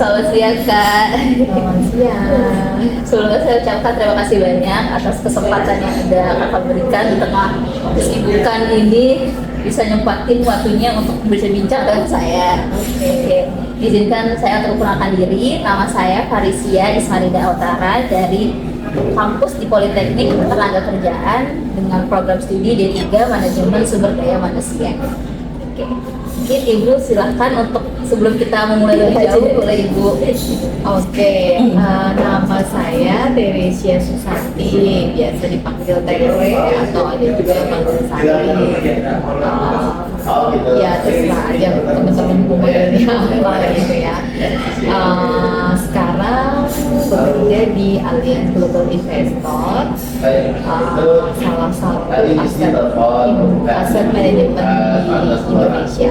selamat siang Kak. Selamat siang. Sebelumnya saya ucapkan terima kasih banyak atas kesempatan yang sudah Kakak berikan di tengah kesibukan ini, bisa nyempatin waktunya untuk berbincang dengan saya. Oke. Izinkan saya untuk memperkenalkan diri. Nama saya Farisia Ismarida Utara dari kampus di Politeknik Tenaga Kerjaan dengan program studi D3 Manajemen Sumber Daya Manusia. Oke. Mungkin Ibu silahkan untuk sebelum kita memulai lebih jauh, boleh Ibu. Oke, nama saya Teresia Susanti, biasa dipanggil Tere atau ada juga yang panggil Sari. Ya terserah aja teman-teman manggilnya apa gitu ya. Sekarang bekerja di Allianz Global Investor, salah satu aset manajemen di Indonesia.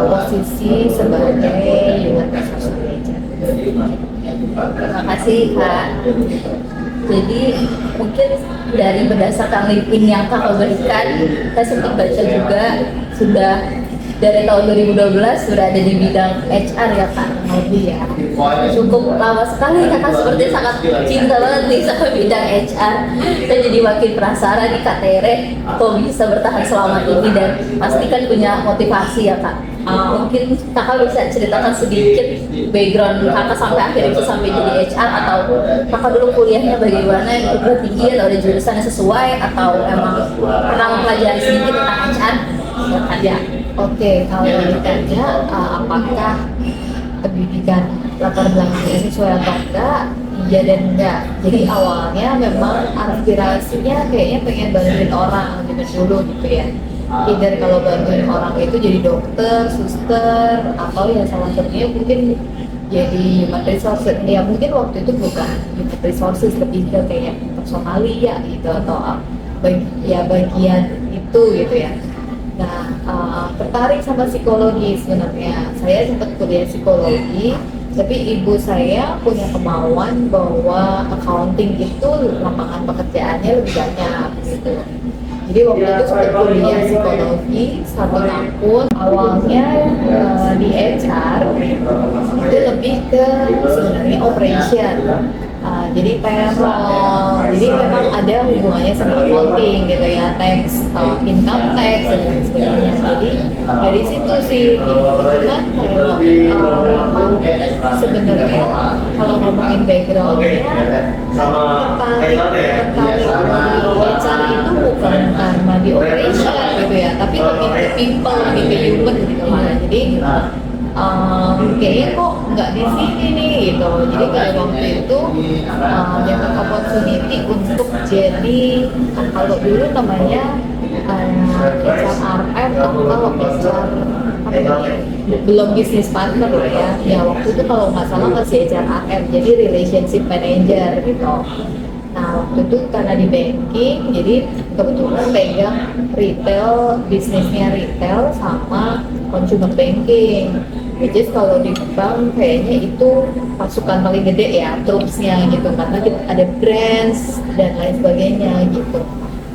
Posisi sebagai human resource manager. Terima kasih Kak. Jadi mungkin dari berdasarkan LinkedIn yang Kakak berikan, saya sempat baca juga sudah dari tahun 2012 sudah ada di bidang HR ya Kak. Iya. Cukup lama sekali Kakak seperti sangat cinta banget nih sama bidang HR. Saya jadi makin penasaran nih Kak Tere kok bisa bertahan selama ini dan pasti kan punya motivasi ya Kak. Mungkin Kakak bisa ceritakan sedikit background Kakak sampai akhirnya bisa sampai jadi HR, atau Kakak dulu kuliahnya bagaimana, ikut tinggi atau ada jurusan yang sesuai, atau emang pernah mempelajari sedikit tentang HR? Ya. Oke, kalau ditanya apakah pendidikan latar belakangnya sesuai atau enggak, iya dan enggak. Jadi awalnya memang aspirasinya kayaknya pengen bantuin orang dulu gitu ya. Either kalau bantuin orang itu jadi dokter, suster, atau ya salah satunya mungkin jadi human resources. Ya mungkin waktu itu bukan human resources, lebih ke kayak personalia gitu atau bagian itu gitu ya. Nah, tertarik sama psikologi sebenarnya. Saya sempat kuliah psikologi, tapi ibu saya punya kemauan bahwa accounting itu lapangan pekerjaannya lebih banyak gitu. Jadi waktu itu sempat kuliah psikologi 1 tahun. Awalnya di HR itu lebih ke sebenarnya operation. Jadi payroll, jadi memang ada hubungannya sama accounting gitu ya, tax, income tax dan lain sebagainya. Jadi dari situ sih, cuman sebenarnya kalau ngomongin backgroundnya, tertarik di HR itu bukan karena di operation gitu ya, tapi lebih ke people, lebih ke human gitu malah. Jadi kayaknya kok nggak di sini nih gitu. Jadi pada waktu itu dapat opportunity untuk jadi kalau dulu namanya HRM atau HR belum bisnis partner lah ya. Ya waktu itu kalau nggak salah masih HRM, jadi relationship manager gitu. Nah waktu itu karena di banking, jadi kebetulan pegang retail, bisnisnya retail sama consumer banking. Which is kalau di bank kayaknya itu pasukan paling gede ya, trupsnya gitu, karena kita ada brands dan lain sebagainya gitu.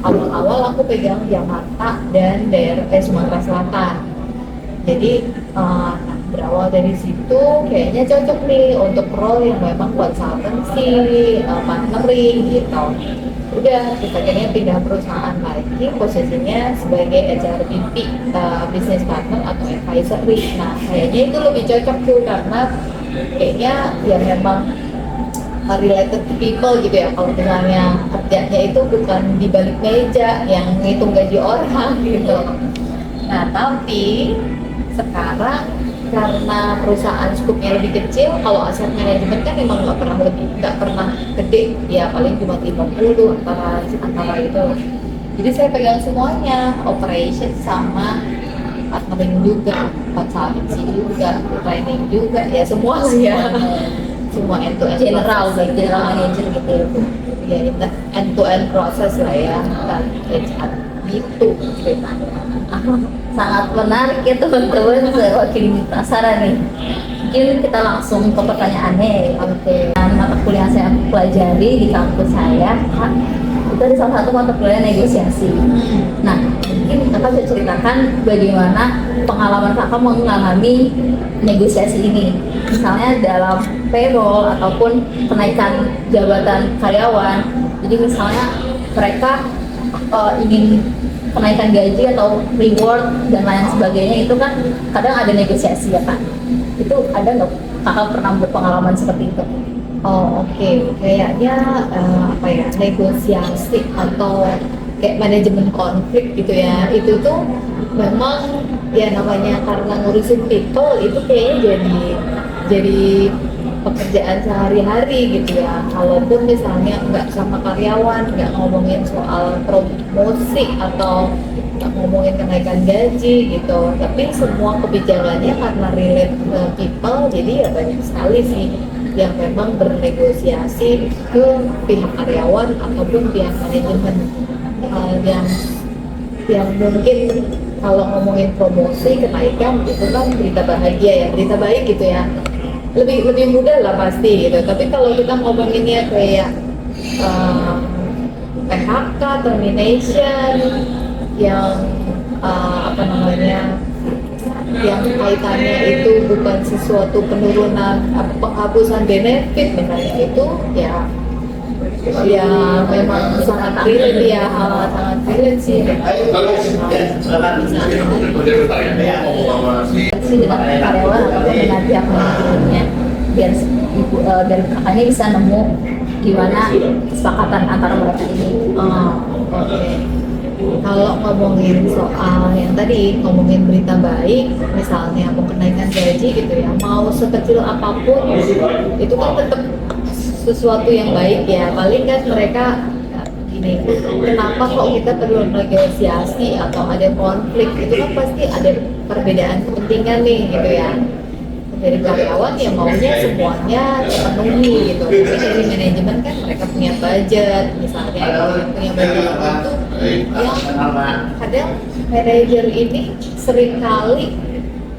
Awal-awal aku pegang Jakarta dan daerah Sumatera Selatan. Jadi berawal dari situ kayaknya cocok nih untuk role yang memang consultancy, partnering gitu. Udah, kita akhirnya pindah perusahaan lagi, posisinya sebagai HRBP, business partner atau advisory. Nah, kayaknya itu lebih cocok tuh karena kayaknya ya memang related to people gitu ya. Kalau misalnya kerjanya itu bukan di balik meja yang ngitung gaji orang gitu. Nah, tapi sekarang karena perusahaan skupnya lebih kecil, kalau aset manajemen kan memang nggak pernah gede ya, paling cuma 50 antara itu. Jadi saya pegang semuanya, operation sama partnering juga, consultancy juga, training juga, ya semua sih ya. Semua end to end General manager gitu ya, end to end proses lah ya, dan HR gitu ceritanya. Sangat menarik ya teman-teman, saya makin penasaran nih. Mungkin kita langsung ke pertanyaannya. Oke. Mata kuliah saya pelajari di kampus saya, Kak, itu ada salah satu mata kuliah negosiasi. Nah, mungkin kakak bisa ceritakan bagaimana pengalaman kakak mengalami negosiasi ini, misalnya dalam payroll ataupun kenaikan jabatan karyawan. Jadi misalnya mereka ingin kenaikan gaji atau reward dan lain sebagainya, itu kan kadang ada negosiasi ya kan. Itu ada nggak kakak pernah berpengalaman seperti itu? Oh oke, kayaknya apa ya, negosiasi atau kayak manajemen konflik gitu ya, itu tuh memang ya namanya karena ngurusin people itu kayaknya jadi pekerjaan sehari-hari gitu ya. Kalaupun misalnya nggak sama karyawan, nggak ngomongin soal promosi atau nggak ngomongin kenaikan gaji gitu, tapi semua kebijakannya karena relate ke people, jadi ya banyak sekali sih yang memang bernegosiasi ke pihak karyawan ataupun pihak manajemen. Yang mungkin kalau ngomongin promosi, kenaikan itu kan berita bahagia ya, berita baik gitu ya, lebih mudah lah pasti gitu. Tapi kalau kita ngomonginnya kayak PHK, termination, yang apa namanya, yang kaitannya itu bukan sesuatu penurunan penghapusan benefit misalnya, itu ya memang sangat relate ya, sangat relate sih. Sih dengan karyawan ataupun dengan pihak manajemennya, biar dari kakaknya bisa nemu gimana kesepakatan antara mereka ini. Oke. Kalau ngomongin soal yang tadi, ngomongin berita baik, misalnya mau kenaikan gaji gitu ya, mau sekecil apapun, itu kan tetap sesuatu yang baik ya. Paling kan mereka gini, kenapa kok kita perlu negosiasi atau ada konflik, itu kan pasti ada perbedaan kepentingan nih gitu ya. Dari karyawan ya maunya semuanya terpenuhi gitu, tapi dari manajemen kan mereka punya budget misalnya, punya budget itu yang kadang manajer ini seringkali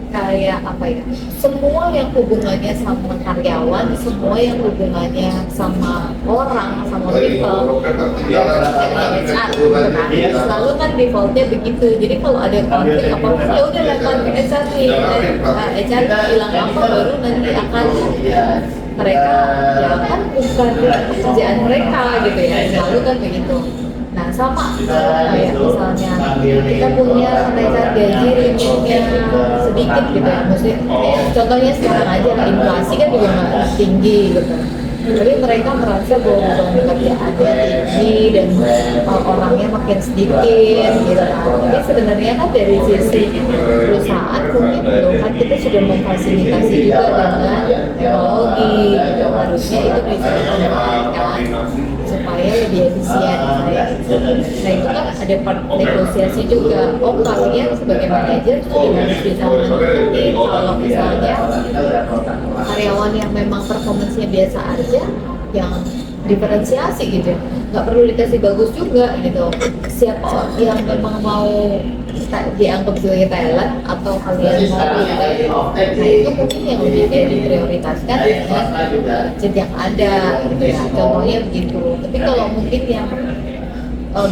kayak apa ya, semua yang hubungannya sama karyawan, semua yang hubungannya sama orang, sama people, HR, selalu kan defaultnya begitu. Jadi kalau ada konflik apapun ya udah lempar ke HR nih, HR bilang apa baru nanti akan mereka, ya kan bukan pekerjaan mereka gitu ya, selalu kan begitu. Nah sama kayak misalnya kita punya kenaikan gaji limitnya sedikit gitu ya, maksudnya contohnya sekarang aja inflasi kan juga nggak tinggi gitu, tapi mereka merasa bahwa beban pekerjaannya tinggi dan orangnya makin sedikit gitu kan. Tapi sebenarnya kan dari sisi perusahaan mungkin belum, kan kita sudah memfasilitasi juga dengan teknologi gitu, harusnya itu bisa dimanfaatkan supaya lebih efisien. Nah itu kan ada part negosiasi juga. Oh kalian sebagai manajer juga harus bisa mengerti kalau misalnya karyawan yang memang performance-nya biasa aja, yang diferensiasi gitu, nggak perlu dikasih bagus juga gitu. Siapa yang memang mau dianggap sebagai talent atau kalian mau nah itu mungkin yang lebih diprioritaskan dengan budget yang ada gitu ya, contohnya begitu. Tapi kalau mungkin yang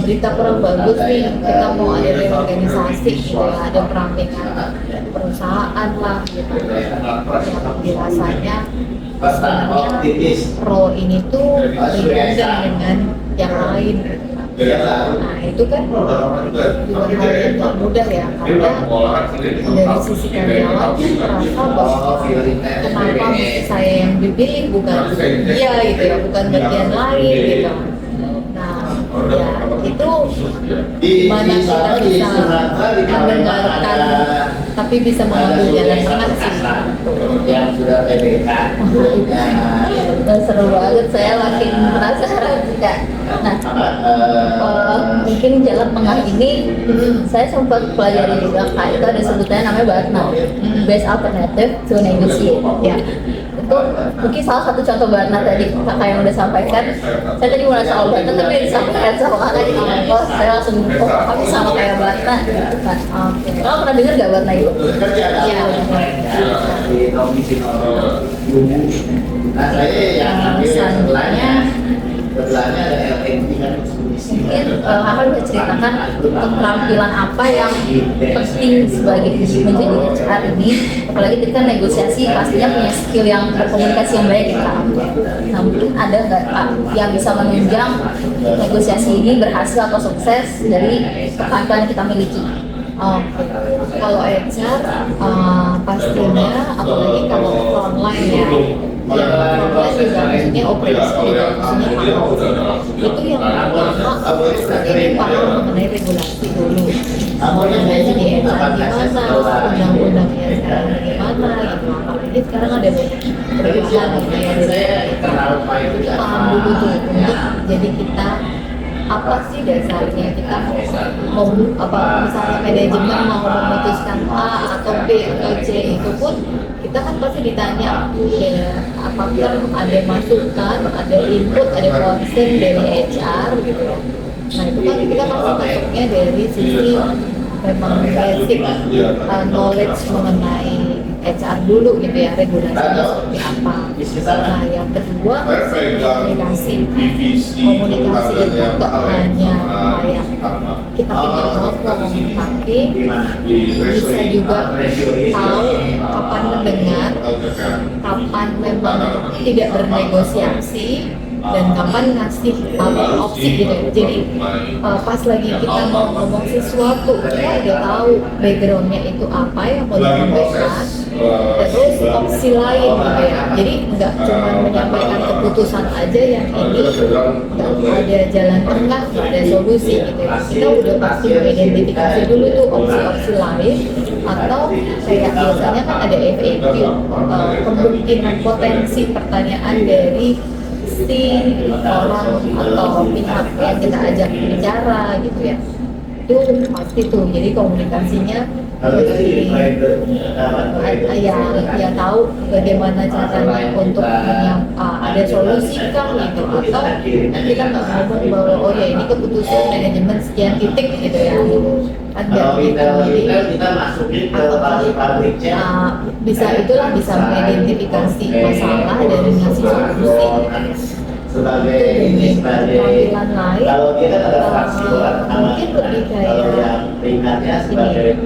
berita kurang bagus nih, kita mau ada reorganisasi gitu ya, ada perampingan perusahaan lah gitu, yang dirasanya sebenarnya role ini tuh redundant dengan yang lain. Nah itu kan bukan hal yang gak mudah ya, karena dari sisi karyawan merasa bahwa kenapa mesti saya yang dipilih, bukan dia gitu ya, bukan bagian lain gitu. Nah ya itu gimana kita bisa mendengarkan tapi bisa mengambil jalan tengah sih. Seru banget, saya makin penasaran juga. Nah, mungkin jalan tengah ini saya sempat pelajari juga, Kak. Itu ada sebutannya namanya BATNA, Best Alternative to Negotiate. Ya, itu mungkin salah satu contoh BATNA tadi Kakak yang udah sampaikan. Saya tadi mulai soal BATNA, tapi disampaikan sama Kakak di kampus, saya langsung kami sama kayak BATNA. Kalau pernah dengar nggak BATNA itu? Ya. Selanjutnya sebelahnya ada LNG kan, Kakak bisa ceritakan keterampilan apa yang penting sebagai menjadi HR ini, apalagi kita kan negosiasi pastinya punya skill yang berkomunikasi yang baik ya Kak. Nah mungkin ada nggak Kak yang bisa menunjang negosiasi ini berhasil atau sukses dari keterampilan yang kita miliki? Kalau HR pastinya apalagi kalau online ya, yang online juga maksudnya operasi juga maksudnya itu yang pertama ini paham mengenai regulasi dulu, mau regulasi di HR gimana, undang-undangnya sekarang gimana gitu, apalagi sekarang ada banyak perubahan gitu ya, itu paham dulu tuh untuk jadi kita apa sih dasarnya kita mau apa misalnya manajemen mau memutuskan A atau B atau C, itu pun kita kan pasti ditanya ya apakah ada masukan, ada input, ada concern dari HR gitu ya. Nah itu kan kita pasti masuknya dari sisi memang basic knowledge mengenai HR dulu gitu ya, regulasinya seperti apa. Nah yang kedua komunikasi itu nggak hanya kayak kita tinggal ngomong, tapi bisa juga tahu kapan mendengar, kapan memang tidak bernegosiasi, dan kapan ngasih opsi gitu. Jadi pas lagi kita mau ngomong sesuatu, kita udah tahu backgroundnya itu apa yang mau disampaikan, terus opsi lain gitu ya. Jadi nggak cuma menyampaikan keputusan aja yang ini, nggak ada jalan tengah, nggak ada solusi gitu ya. Kita udah pasti mengidentifikasi dulu tuh opsi-opsi lain, atau kayak biasanya kan ada FAQ, kemungkinan potensi pertanyaan dari si orang atau pihak yang kita ajak bicara gitu ya, itu pasti tuh. Jadi komunikasinya ya tahu bagaimana caranya untuk ada solusi kah gitu, atau kita nggak ngomong bahwa oh ya ini keputusan manajemen sekian titik gitu ya, kan nggak gitu. Jadi bisa itulah bisa mengidentifikasi masalah dari ngasih solusi. Sebagai ini sebagai kalau dia kan ada fraksi mungkin lebih kayak tingkatnya sebagai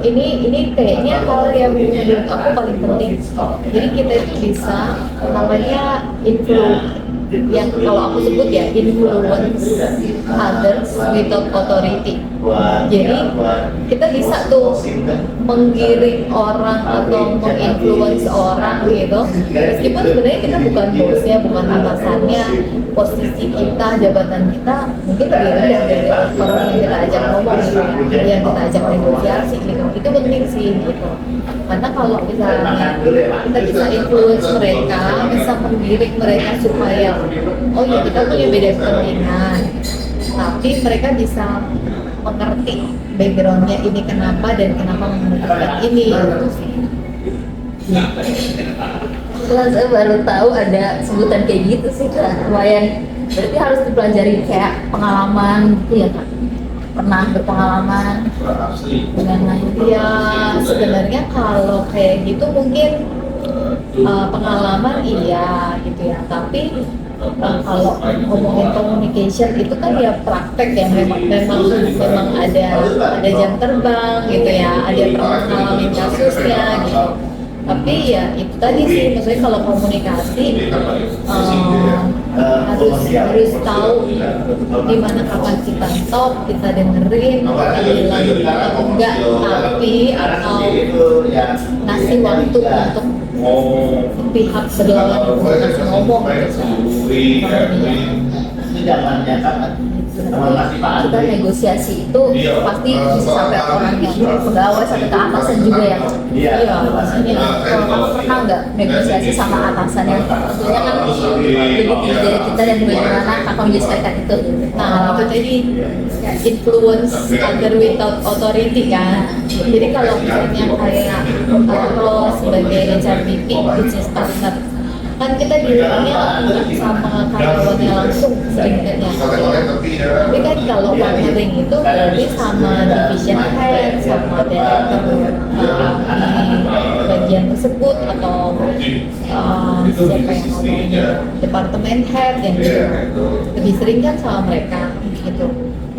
ini kayaknya hal yang menurut aku paling penting. Jadi kita itu bisa namanya yang kalau aku sebut ya influence others without authority. Jadi kita bisa tuh menggiring orang atau menginfluence orang gitu, meskipun sebenarnya kita bukan bosnya, bukan atasannya, posisi kita, jabatan kita mungkin lebih rendah dari orang yang kita ajak ngomong gitu ya, yang kita ajak negosiasi gitu. Itu penting sih gitu, karena kalau misalnya kita bisa influence mereka, bisa menggiring mereka supaya oh ya kita punya beda kepentingan, tapi mereka bisa mengerti backgroundnya ini kenapa dan kenapa memutuskan ini gitu sih. Setelah saya baru tahu ada sebutan kayak gitu sih Kak, lumayan berarti harus dipelajari kayak pengalaman gitu ya Kak, pernah berpengalaman dengan lain. Ya sebenarnya kalau kayak gitu mungkin pengalaman iya gitu ya, tapi kalau ngomongin communication itu kan ya praktek ya, memang ada jam terbang gitu ya, ada pernah ngalamin kasusnya gitu. Tapi ya itu tadi sih, maksudnya kalau komunikasi harus tahu gimana kapan kita stop, kita dengerin, kita bilang atau enggak, tapi atau ngasih waktu untuk pihak sebelah lain untuk ngomong gitu. Kita negosiasi itu pasti bisa sampai orang yang pegawai sampai ke atasan juga ya. Iya, maksudnya Kalau kamu pernah nggak negosiasi sama atasan yang tentunya kan lebih tinggi dari kita, dan bagaimana kakak menjelaskan itu? nah itu tadi influence other without authority kan. Jadi kalau misalnya kayak lo sebagai HRBP, business partner, kan kita dirinya sama karyawannya langsung seringkatnya. Tapi kan kalau partnering itu berarti sama division head, sama director di bagian tersebut, atau siapa yang ngomongin departemen head yang gitu. Itu lebih sering kan sama mereka gitu.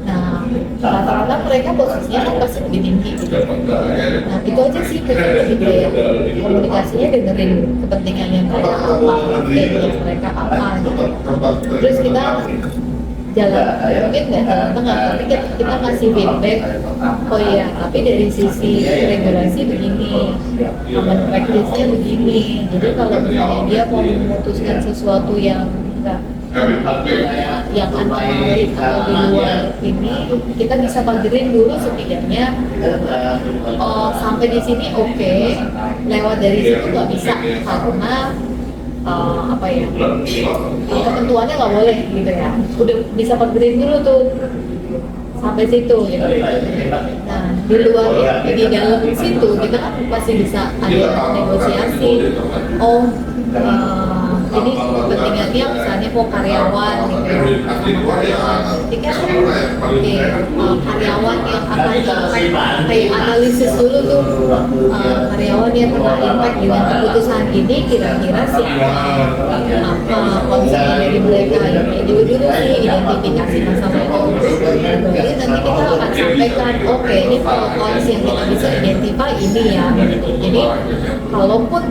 Nah, rata-rata mereka posisinya kan pasti lebih tinggi gitu. Nah, itu aja sih kita lebih kayak komunikasinya dengerin kepentingannya mereka apa, kepentingan mereka apa gitu. Terus kita jalan, mungkin nggak jalan tengah, tapi kita kasih feedback. Oh iya, tapi dari sisi regulasi begini, common practice-nya begini. Jadi kalau misalnya dia mau memutuskan sesuatu yang enggak yang anomali atau di luar ini, kita bisa pagerin dulu setidaknya. Oh, sampai di sini oke, lewat dari situ nggak bisa karena apa ya, ketentuannya nggak boleh gitu ya. Udah bisa pagerin dulu tuh sampai situ gitu. Nah, di luar di dalam situ kita kan masih bisa ada negosiasi. Oh, ini kepentingannya misalnya mau karyawan gitu ya, sama karyawan. Jadi kan karyawan yang akan kayak analisis dulu tuh, karyawan yang kena impact dengan keputusan ini kira-kira siapa, apa konsep dari mereka ini dulu sih, identifikasi masalah itu. Jadi nanti kita akan sampaikan, oke ini kalau konsep yang kita bisa identify ini ya. Jadi kalaupun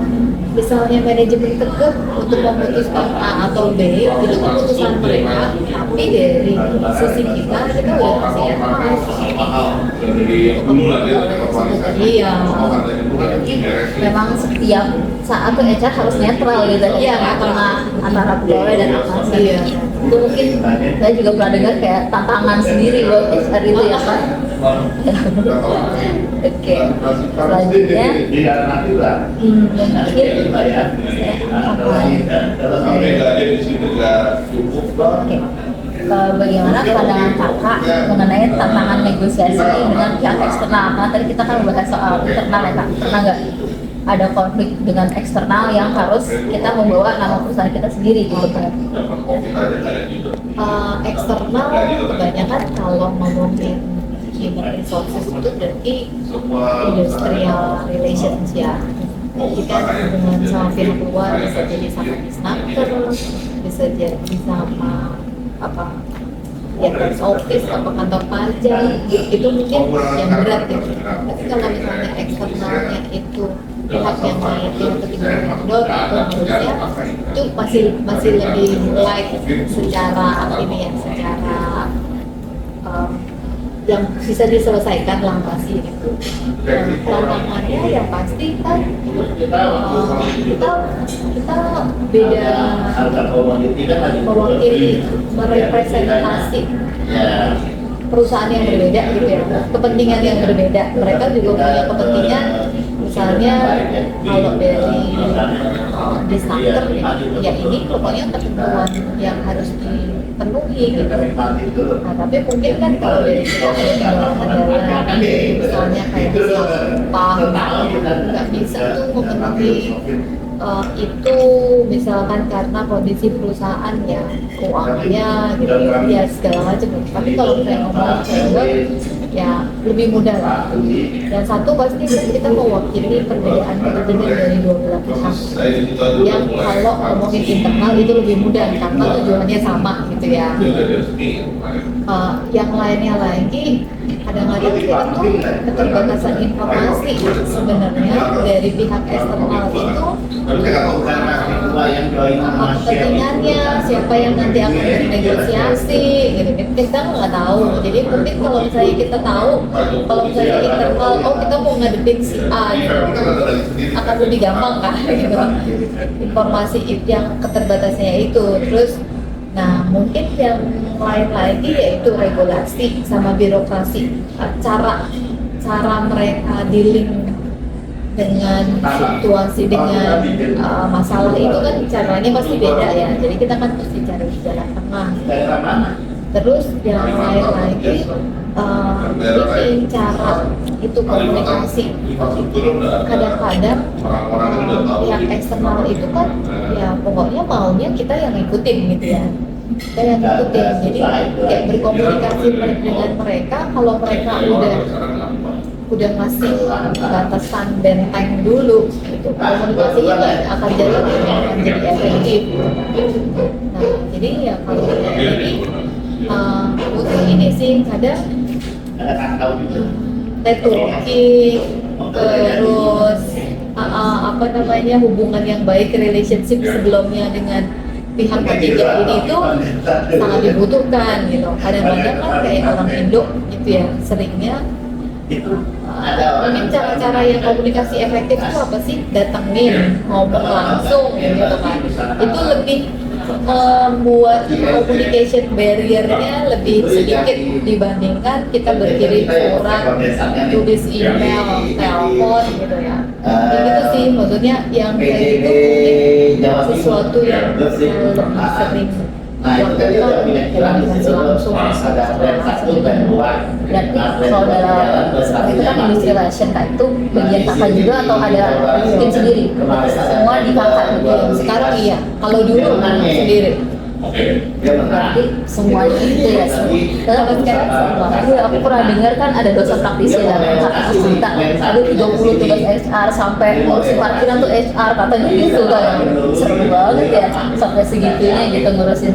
misalnya manajemen kekeh untuk memutuskan A atau B, itu keputusan mereka, tapi dari sisi kita udah kasih advice. Iya. Memang setiap saat tuh HR harus netral gitu. Iya, nggak pernah antara pegawai dan atasan. Iya. Itu mungkin saya juga pernah dengar kayak tantangan sendiri buat HR itu ya kan. Oke, selanjutnya mungkin bagaimana pandangan kakak mengenai tantangan negosiasi dengan pihak eksternal? Karena tadi kita kan bahas soal internal ya kak, pernah nggak ada konflik dengan eksternal yang harus kita membawa nama perusahaan kita sendiri gitu kan? Eksternal kebanyakan kalau ngomongin human resources itu berarti industrial relations ya. Jadi kan hubungan sama pihak luar bisa jadi sama disnaker, bisa jadi sama apa ya tax office atau kantor pajak, itu mungkin yang berat ya. Tapi kalau misalnya eksternalnya itu pihak yang lain, pihak ketiga vendor atau harusnya itu masih lebih light secara ini ya, secara yang bisa diselesaikan lah pasti gitu. Tantangannya yang pasti kan kita beda mewakili, merepresentasi perusahaan yang berbeda gitu ya, kepentingan yang berbeda. Mereka juga punya kepentingan, misalnya kalau dari disnaker ya ini pokoknya ketentuan yang harus dipenuhi gitu. Nah, tapi mungkin kan kalau dari pihak yang adalah misalnya kayak sampah nggak bisa tuh memenuhi itu misalkan karena kondisi perusahaan ya, keuangannya gitu ya segala macam. Tapi kalau misalnya ngomong vendor ya lebih mudah lah. Dan satu pasti kita mewakili perbedaan dari dua belah pihak. Yang kalau ngomongin internal itu lebih mudah karena tujuannya sama gitu ya. Yang lainnya lagi kadang-kadang kita tuh keterbatasan informasi sebenarnya dari pihak eksternal itu kepentingannya, siapa yang nanti akan bernegosiasi gitu, kita nggak tahu. Jadi mungkin kalau misalnya kita tahu, kalau misalnya internal, oh kita mau ngadepin si A gitu, akan lebih gampang kan gitu. Informasi yang keterbatasannya itu. Terus nah mungkin yang lain lagi yaitu regulasi sama birokrasi, cara mereka dealing dengan situasi, dengan masalah itu kan caranya pasti beda ya. Jadi kita kan mesti cari jalan tengah. Terus yang lain lagi ini cara itu komunikasi. Kadang-kadang pihak eksternal itu kan ya pokoknya maunya kita yang ngikutin gitu ya. Kita yang ngikutin. Jadi kayak berkomunikasi dengan mereka, kalau mereka udah udah ngasih batasan benteng dulu gitu. Komunikasinya nggak akan jalan, nggak akan jadi efektif. Nah, jadi ya kalau ini butuh ini sih kadang networking, terus apa namanya, hubungan yang baik, relationship sebelumnya dengan pihak ketiga ini itu sangat dibutuhkan gitu. Kadang-kadang kan kayak orang Indo gitu ya, seringnya mungkin cara-cara yang komunikasi efektif itu apa sih? Datengin, ngomong langsung gitu kan. Itu lebih membuat communication barrier-nya lebih sedikit dibandingkan kita berkirim surat, tulis email, telepon gitu ya. Kayak gitu sih, maksudnya yang kayak gitu mungkin sesuatu yang lebih sering dilakukan komunikasi langsung, Berarti kalau dalam seperti itu kan industri relation kak itu bagian kakak juga atau ada tim sendiri? Semua di kakak gitu. Sekarang iya, kalau dulu sendiri. Berarti semuanya itu ya. Kalau sekarang aku pernah dengar kan ada dosen praktisi ya, kakak cerita ada 30 tugas HR sampai ngurusin parkiran tuh HR katanya gitu kan. Seru banget ya sampai segitunya gitu ngurusin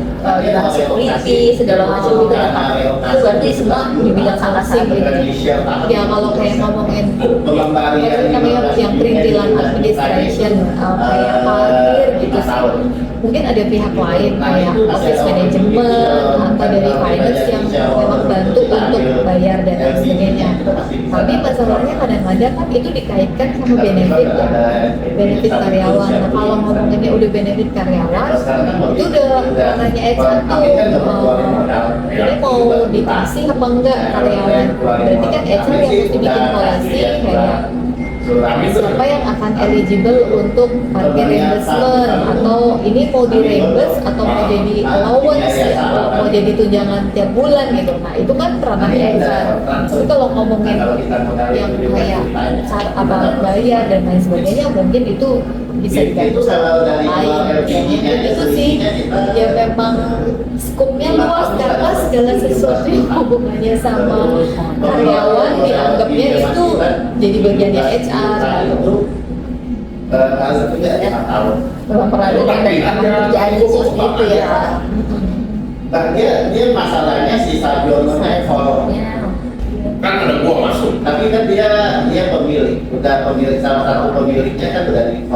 security segala macam gitu ya kak. Itu berarti semua di bidang kakak sih gitu. Ya kalau kayak ngomongin namanya yang perintilan administration kayak parkir gitu sih, mungkin ada pihak lain kayak office management atau dari finance yang memang bantu untuk bayar dan lain sebagainya. Tapi masalahnya kadang-kadang kan itu dikaitkan sama benefit karyawan. Nah, kalau ngomonginnya udah benefit karyawan, itu udah ranahnya HR tuh ini mau dikasih apa enggak karyawan. Berarti kan HR yang mesti bikin polisi kayak siapa yang akan eligible untuk parkir reimbursement, atau ini mau di reimburse atau mau jadi allowance ya, mau jadi tunjangan tiap bulan gitu. Nah itu kan ranahnya HR. Tapi kalau ngomongin yang kayak cara apa bayar dan lain sebagainya, mungkin itu bisa dibantu sama lain. Itu sih ya memang skupnya luas karena segala sesuatu yang hubungannya sama karyawan dianggapnya itu jadi bagiannya HR. Memang pernah dengar dari kerjaan itu seperti itu ya. Nah, dia masalahnya si Sabiono level. Kan ada gua masuk. Tapi kan dia pemilik, udah pemilik, salah satu pemiliknya kan udah di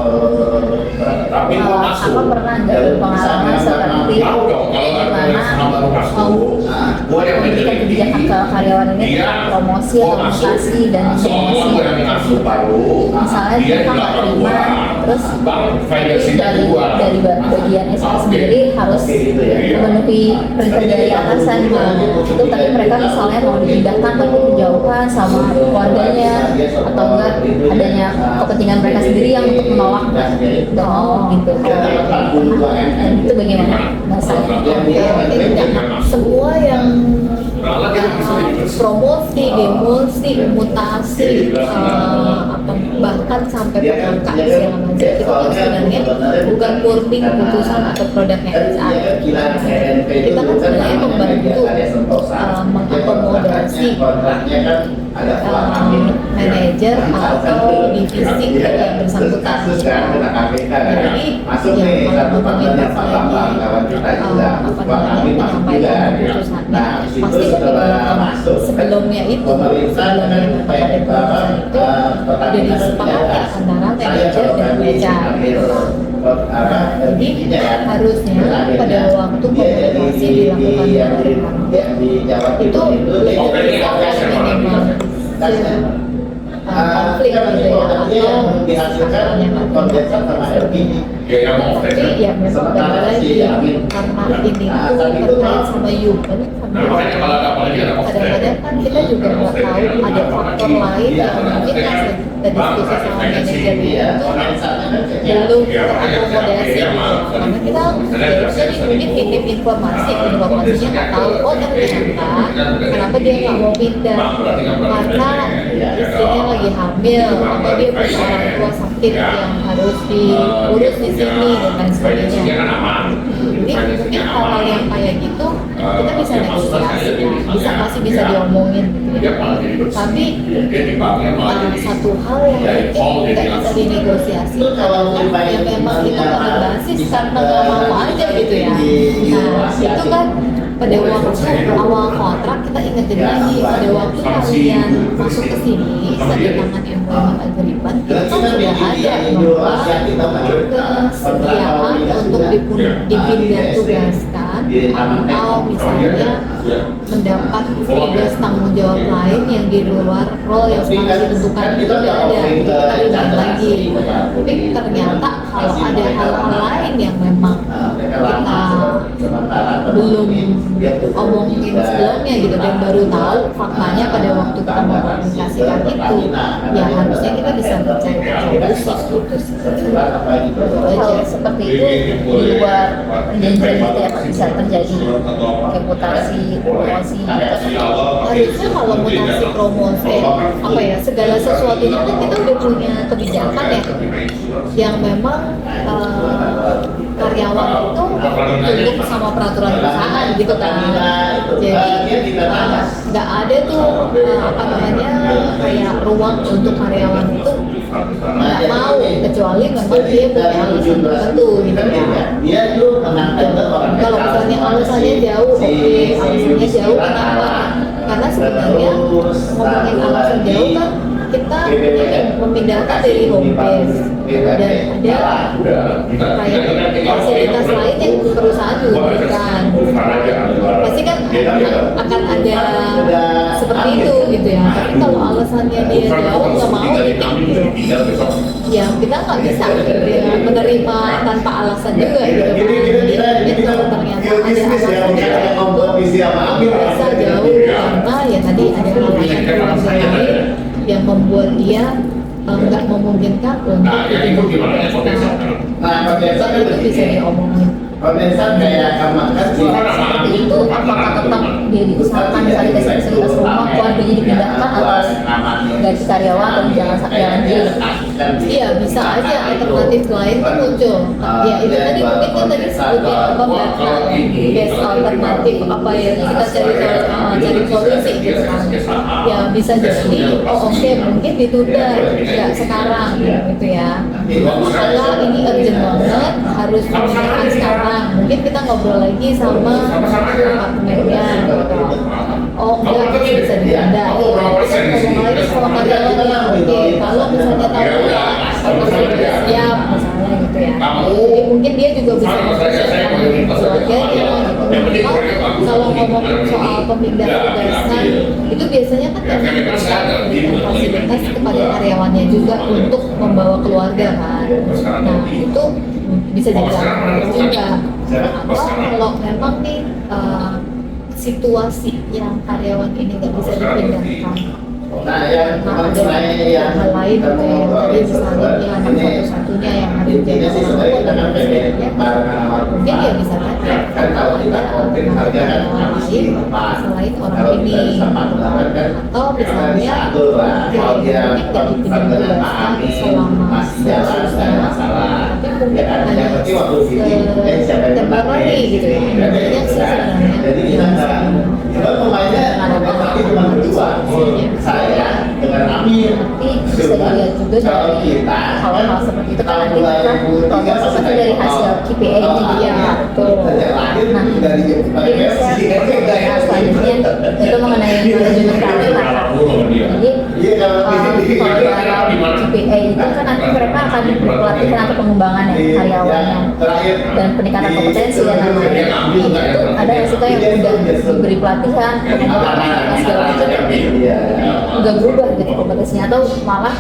Tapi gua masuk. Apa pernah ada pengalaman seperti Tahu dong kalau ada yang sama gua masuk. Gua yang memberikan kebijakan ke karyawan ini promosi atau mutasi dan semua gua yang masuk baru. misalnya Dia kita nggak terima, terus dari bagian HR sendiri harus memenuhi perintah dari atasan itu, tapi mereka misalnya mau dipindahkan tapi kejauhan sama keluarganya atau enggak adanya kepentingan mereka sendiri yang untuk menolak nggak mau gitu. Dan itu bagaimana bahasanya? Semua yang promosi, demosi, mutasi, bahkan sampai PHK segala macam itu kan sebenarnya bukan murni keputusan atau produknya HR. Kita kan sebenarnya membantu mengakomodasi manajer atau divisi yang bersangkutan. Jadi yang ngomongin masalah penyampaian keputusannya pasti sebelumnya itu pada keputusan itu udah disepakati antara manajer dan HR. Jadi harusnya pada waktu komunikasi dilakukan dari itu lebih minimal konflik gitu ya, atau yang tapi ya memang balik lagi karena ini tuh terkait sama human sama kadang-kadang kan kita juga nggak tahu ada faktor lain yang mungkin pas kita diskusi sama manajer itu belum terakomodasi gitu. Karena kita mungkin titip informasinya nggak tahu, oh ternyata kenapa dia nggak mau pindah karena istrinya lagi hamil atau dia punya orang tua sakit yang harus diurus di sini dan lain sebagainya. Jadi mungkin hal-hal yang kayak gitu kita bisa negosiasi, masih bisa diomongin gitu ya. Tapi satu hal yang mungkin nggak bisa dinegosiasi adalah ya memang itu berbasis karena nggak mau aja gitu ya. Nah itu kan pada waktu awal kontrak kita ingetin lagi pada waktu kalian masuk ke sini tanda tangan employment agreement itu kan sudah ada bahwa kesediaan untuk dipindah tugaskan atau misalnya mendapat tugas tanggung jawab lain yang di luar role yang sudah ditentukan itu tidak ada, jadi kita lihat lagi. Tapi ternyata kalau ada hal-hal lain yang memang kita belum omongin sebelumnya gitu dan baru tahu faktanya pada waktu kita mengkomunikasikan itu, ya harusnya kita bisa mencari solusi gitu sih. Hal seperti itu di luar perjanjian itu ya bisa terjadi reputasi, promosi. Harusnya kalau mutasi promosi apa ya segala sesuatunya kan kita udah punya kebijakan ya yang memang karyawan itu tunduk sama peraturan perusahaan gitu kan. Jadi nggak ada tuh apa namanya kayak ruang untuk karyawan itu nggak mau kecuali memang dia punya alasan tertentu gitu kan. Kalau misalnya alasannya jauh, oke, alasannya jauh kenapa? Karena sebenarnya ngomongin alasan jauh kan kita memindahkan dari home base dan ada kayak fasilitas lain yang perusahaan juga berikan. Pasti kan akan ada seperti itu gitu ya. Tapi kalau alasannya dia jauh nggak mau ya kita nggak bisa menerima tanpa alasan juga gitu kan. Jadi kalau ternyata ada alasan itu bisa jauh karena ya tadi ada alasan keluarga lain yang membuat dia nggak memungkinkan untuk itu bisa diomongin. Seperti itu apakah tetap diusahakan misalnya dari fasilitas rumah keluarganya dipindahkan atau gaji karyawan atau jangan lagi? Iya bisa aja alternatif lain tuh muncul. Ya itu tadi mungkin kan tadi sebutnya apa data best alternatif apa ya kita cari solusi gitu kan. Ya bisa jadi oke mungkin ditunda nggak sekarang gitu ya. Kalau ini urgent banget harus memindahkan sekarang. Mungkin kita ngobrol lagi sama partnernya gitu. Oh enggak bisa ditunda. Kita ngomong lagi sama karyawannya. Oke kalau misalnya tahu ya sudah siap misalnya gitu ya. Jadi mungkin dia juga bisa mempersiapkan keluarganya gitu. Kalau ngomong soal pemindah tugasan itu biasanya kan karena mereka memberikan fasilitas kepada karyawannya juga untuk membawa keluarga kan. Nah itu bisa jadi alasan juga. Atau kalau memang nih situasi yang karyawan ini nggak bisa dipindahkan. Nah, ada hal lain kayak tadi misalnya dia anak satu-satunya yang harus jaga orang tua dan sebagainya, mungkin dia bisa tanya kalau ada alternatif karyawan lain selain orang ini, atau misalnya dia mungkin nggak dipindah tugaskan selama seterusnya, tapi mungkin hanya temporary gitu ya. Intinya sih sebenarnya saya dengan Amir. Nanti bisa dilihat juga dari kalau hal seperti itu kan nanti kan proses seperti dari hasil KPI nya ya betul. Nah ini saya selanjutnya itu mengenai manajemen karir lah. Jadi kalau KPI itu kan nanti mereka akan pelatihan atau pengembangan ya karyawannya dan peningkatan kompetensi ya namanya. Itu ada SK yang udah diberi pelatihan pengembangan segala macam udah berubah gitu kompetensinya atau malah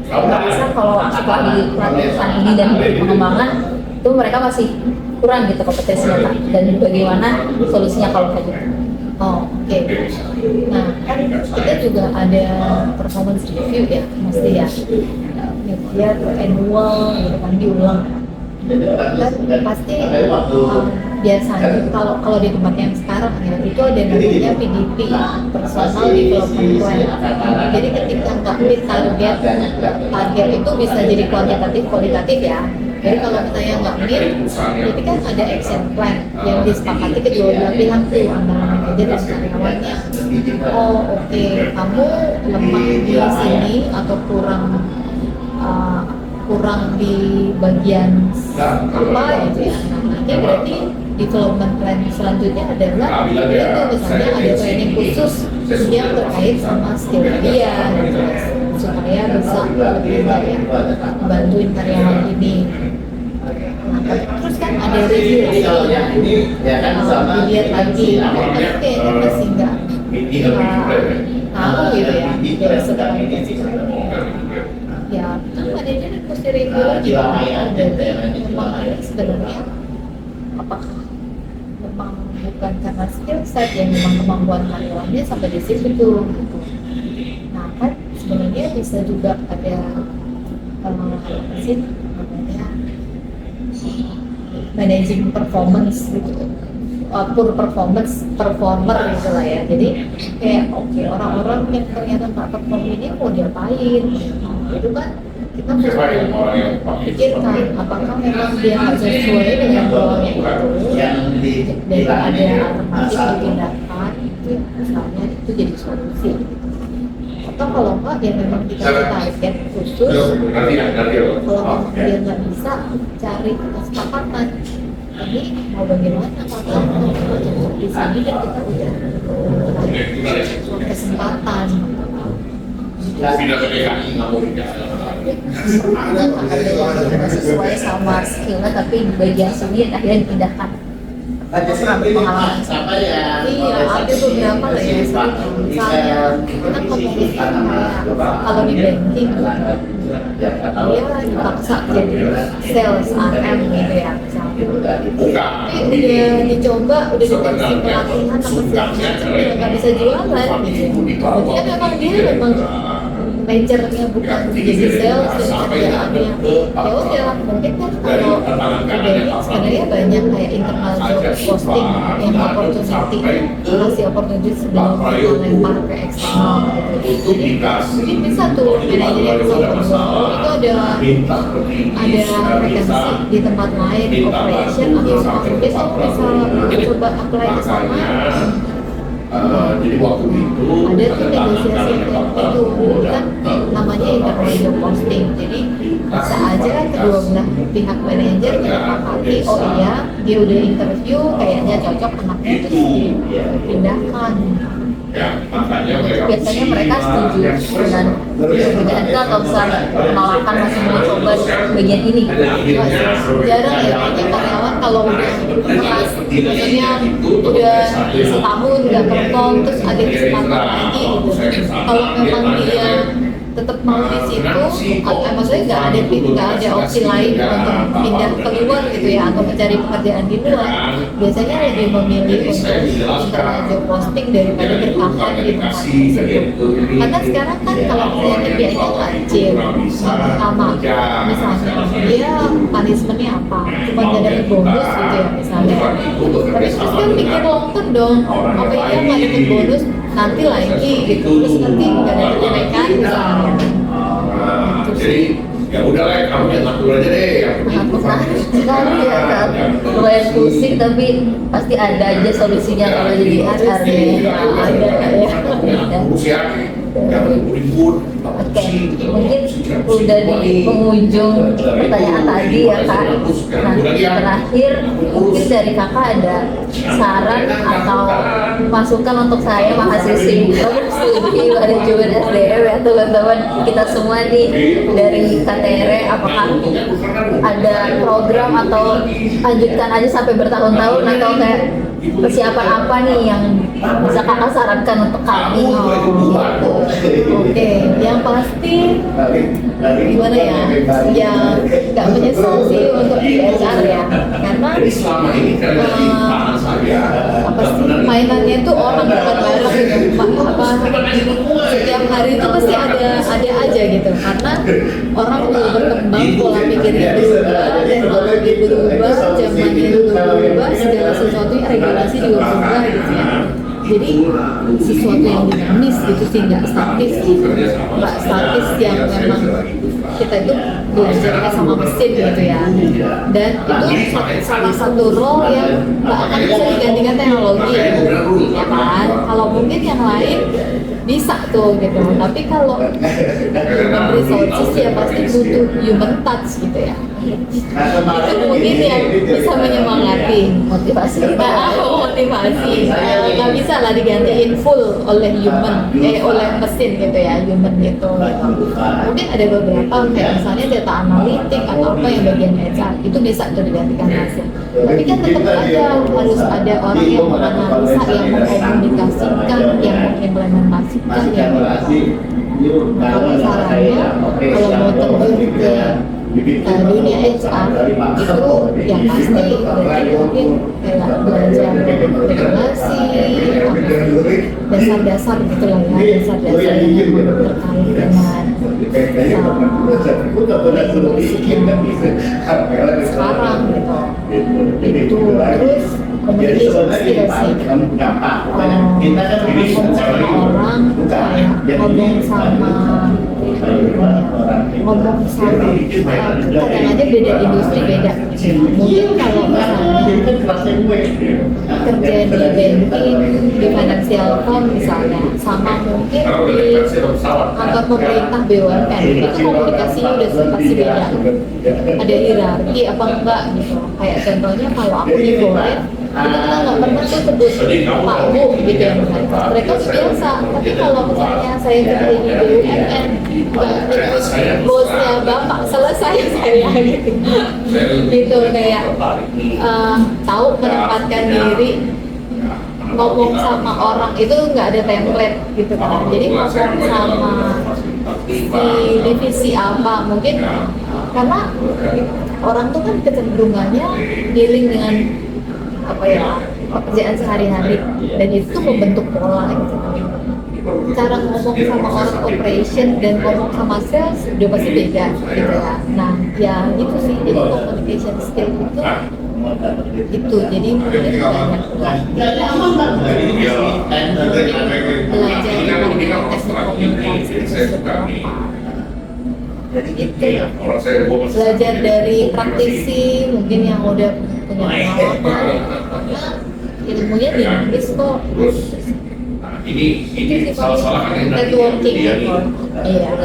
merasa kalau setelah pelatihan ini dan pengembangan itu mereka masih kurang gitu kompetensinya Kak. Dan bagaimana solusinya kalau kayak gitu? Oh, oke. Nah, kan kita juga ada performance review ya, mesti ya. Ya, annual gitu kan diulang. Kan pasti biasanya kalau di tempat yang sekarang ya itu ada namanya PDP, Personal Development Plan. Jadi ketika nggak meet target itu bisa jadi kuantitatif kualitatif ya. Jadi kalau misalnya nggak meet, berarti kan ada action plan yang disepakati kedua belah pihak tuh antara manajer dan karyawannya. Oh oke, kamu lemah di sini atau kurang di bagian apa gitu ya. Nah, nanti berarti development plan selanjutnya adalah itu misalnya ada training khusus yang terkait sama skill dia gitu, supaya bisa lebih banyak bantuin karyawan ini. Nah, terus kan ada review Jadi kalau yang ini ya kan sama dilihat lagi, tapi kayaknya masih nggak tahu gitu ya dari setelah itu. Ya, kan manajer mesti review lagi kan. Memang ini sebenarnya apakah memang bukan karena skill set yang memang kemampuan karyawannya sampai di situ tuh gitu. Nah kan sebenarnya bisa juga ada apa sih namanya managing performance gitu, poor performer gitu lah ya. Jadi kayak oke, orang-orang yang ternyata nggak perform ini mau diapain? Itu kan kita mesti pikirkan apakah memang dia nggak sesuai dengan role itu dan ada alternatif dipindahkan gitu ya, misalnya itu jadi solusi. Atau kalau enggak ya memang kita target khusus, kalau memang dia nggak bisa cari kesepakatan, ini mau bagaimana kalau kita di sini dan kita udah kesempatan. Tidak sesuai sama skillnya tapi di bagian sini akhirnya dipindahkan. Pengalaman apa ya? Iya, ada beberapa lah ya. Misalnya kita ngomongin kayak kalau di banking, dia dipaksa jadi sales AM gitu ya misalnya. Tapi udah dicoba, udah dikasih pelatihan apa segala macam, nggak bisa jualan gitu. Berarti kan memang dia memang manajernya bukan jadi sales dan kerjaannya ya udah mungkin kan kalau di sebenarnya banyak kayak internal job posting yang opportunity kasih opportunity sebelum kita lempar ke eksternal gitu. Jadi mungkin bisa tuh manajernya bisa berjuang itu ada vacancy di tempat lain operation atau apa mungkin kamu bisa coba apply ke sana. Jadi waktu itu Ada tuh negosiasi itu kan namanya internal job posting. Jadi bisa aja kedua belah pihak manajer menyepakati oh iya dia udah interview kayaknya cocok anaknya itu dipindahkan. ya makanya mereka Biasanya mereka setuju dengan perbedaan itu atau misalnya penolakan masih mau coba bagian ini. Jarang ya kayaknya karyawan kalau udah keras maksudnya udah setahun nggak perform terus ada kesempatan lagi gitu. Kalau memang dia tetap mau di situ, maksudnya nggak ada opsi lain untuk pindah keluar gitu ya atau mencari pekerjaan di luar. Biasanya lebih memilih untuk internal job posting daripada bertahan di tempat tersebut. Karena sekarang kan kalau misalnya KPI-nya kecil, pertama misalnya dia punishment-nya apa? Cuma nggak dapet bonus gitu ya misalnya. Tapi terus kan mikir long term dong, apa ya nggak dapet bonus nanti lagi gitu, terus nanti nggak dapet kenaikan misalnya. Jadi ya udah lah kamu yang ngatur aja deh yang Menarik sekali ya Kak. Lumayan pusing tapi pasti ada aja solusinya kalau jadi HR nih. Ada ya. usia yang ribut Oke, mungkin udah di penghujung pertanyaan tadi ya Kak. Nah, terakhir mungkin dari Kakak ada saran atau masukan untuk saya mahasiswi studi manajemen SDM ya teman-teman kita semua nih dari KTR, apakah ada program atau lanjutkan aja sampai bertahun-tahun atau kayak persiapan apa nih yang bisa Kakak sarankan untuk kami? Oke, yang pasti gimana ya, yang nggak menyesal sih untuk di HR ya, karena selama ini kan di tangan saya apa sih mainannya itu orang bukan barang gitu, apa setiap hari itu pasti ada aja gitu, karena orang udah berkembang, pola pikirnya berubah, teknologi berubah, zamannya juga berubah, segala sesuatunya regulasi juga berubah gitu ya. Jadi sesuatu yang dinamis gitu sih, nggak statis yang memang kita itu belajarnya sama mesin gitu ya. Dan itu salah satu role yang nggak akan bisa digantikan teknologi ya kan. mungkin yang lain bisa tuh gitu, tapi kalau human resources ya pasti butuh human touch gitu ya. Itu mungkin yang bisa menyemangati, Motivasi. motivasi. Nggak bisa lah digantiin full oleh human, oleh mesin gitu ya, human gitu. Mungkin ada beberapa kayak misalnya data analitik atau apa yang bagian HR itu bisa tuh digantikan mesin. Tapi kan tetap aja harus ada orang yang menganalisa, yang mengkomunikasikan, yang mengimplementasikan, yang kalau sarannya kalau mau terjun ke dunia HR itu yang pasti mungkin kayak belajar regulasi, dasar-dasar gitu lah ya, dasar-dasar yang terkait dengan sekarang gitu. Itu terus communication skills sih, ngomong sama orang, kayak ngomong sama kadang aja beda industri beda. Mungkin kalau misalnya kerja di banking, di financial firm misalnya, sama mungkin di kantor pemerintah BUMN, itu komunikasinya udah pasti beda. Ada hierarki apa enggak gitu. Kayak contohnya kalau aku di Goret, kita nggak pernah tuh sebut Pak Bu gitu ya, mereka biasa. Tapi kalau misalnya saya kerja di BUMN, bosnya bapak selesai saya gitu. Gitu kayak tahu menempatkan diri, ngomong sama orang itu nggak ada template gitu kan. Jadi ngomong sama di divisi apa mungkin karena orang tuh kan kecenderungannya dealing dengan apa ya pekerjaan sehari-hari dan itu membentuk pola gitu. Cara ngomong sama orang operation dan ngomong sama sales udah pasti beda gitu ya. Nah ya gitu sih, jadi communication skill itu jadi mungkin banyak belajar teknik komunikasi itu beberapa. Itu belajar dari praktisi mungkin yang udah punya pengalaman, ilmunya dinamis kok. Ini salah-salah kan Networking. Iya.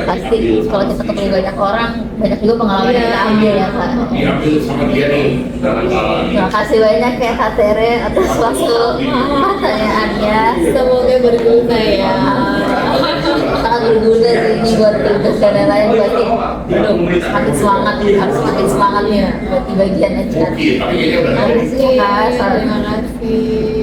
Pasti kalau kita ketemu banyak orang, banyak juga pengalaman yang kita ambil ya Kak. diambil sama dia nih dalam Terima kasih banyak ya Kak Tere atas waktu pertanyaannya. Semoga berguna ya. Sangat berguna sih ini buat tugas dan lain-lain. Berarti semakin semangat, harus semakin semangatnya buat di bagian HR. Oke, tapi kayaknya udah Terima kasih Kak. Terima kasih.